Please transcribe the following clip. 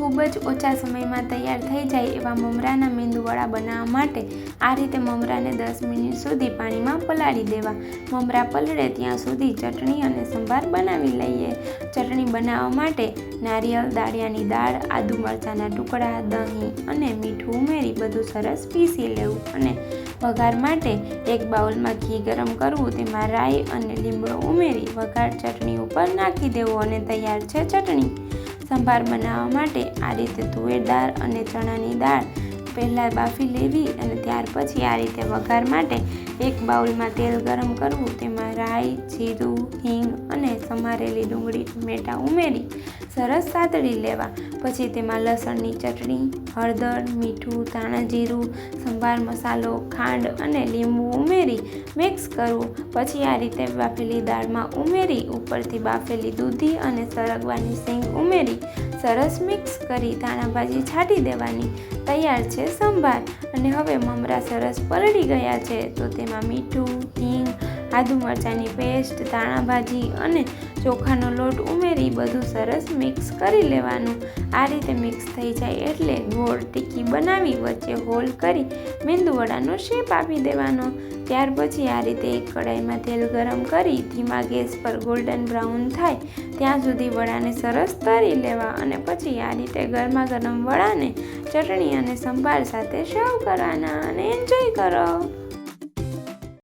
ખૂબ જ ઓછા સમયમાં તૈયાર થઈ જાય એવા મમરાના મેંદુવડા બનાવવા માટે આ રીતે મમરાને 10 મિનિટ સુધી પાણીમાં પલાળી દેવા। મમરા પલળે ત્યાં સુધી ચટણી અને સંભાર બનાવી લઈએ। ચટણી બનાવવા માટે નારિયેળ, દાળિયાની દાળ, આદુ મરચાંના ટુકડા, દહીં અને મીઠું ઉમેરી બધું સરસ પીસી લેવું અને વઘાર માટે એક બાઉલમાં ઘી ગરમ કરવું, તેમાં રાઈ અને લીમડો ઉમેરી વઘાર ચટણી ઉપર નાખી દેવો અને તૈયાર છે ચટણી। સંભાર બનાવવા માટે આ રીતે તુવેર દાળ અને ચણાની દાળ પહેલાં બાફી લેવી અને ત્યાર પછી આ રીતે વઘાર માટે એક બાઉલમાં તેલ ગરમ કરવું, તેમાં રાઈ, જીરું, હિંગ અને સમારેલી ડુંગળી, ટમેટા ઉમેરી સરસ સાતળી લેવા। પછી તેમાં લસણની ચટણી, હળદર, મીઠું, ધાણા જીરું, સંભાર મસાલો, ખાંડ અને લીંબુ ઉમેરી મિક્સ કરવું। પછી આ રીતે બાફેલી દાળમાં ઉમેરી ઉપરથી બાફેલી દૂધી અને સરગવાની સિંગ ઉમેરી સરસ મિક્સ કરી ધાણા ભાજી છાંટી દેવાની। તૈયાર છે સંભાર। અને હવે મમરા સરસ પલળી ગયા છે તો તેમાં મીઠું, હિંગ, આદુ મરચાંની પેસ્ટ, ધાણા ભાજી અને ચોખાનો લોટ ઉમેરી બધું સરસ મિક્સ કરી લેવાનું। આ રીતે મિક્સ થઈ જાય એટલે ગોળ ટીકી બનાવી વચ્ચે હોલ કરી મેંદુવડાનો શેપ આપી દેવાનો। ત્યાર પછી આ રીતે એક કડાઈમાં તેલ ગરમ કરી ધીમા ગેસ પર ગોલ્ડન બ્રાઉન થાય ત્યાં સુધી વડાને સરસ તળી લેવા અને પછી આ રીતે ગરમા ગરમ વડાને ચટણી અને સંભાર સાથે સર્વ કરવાના અને એન્જોય કરો।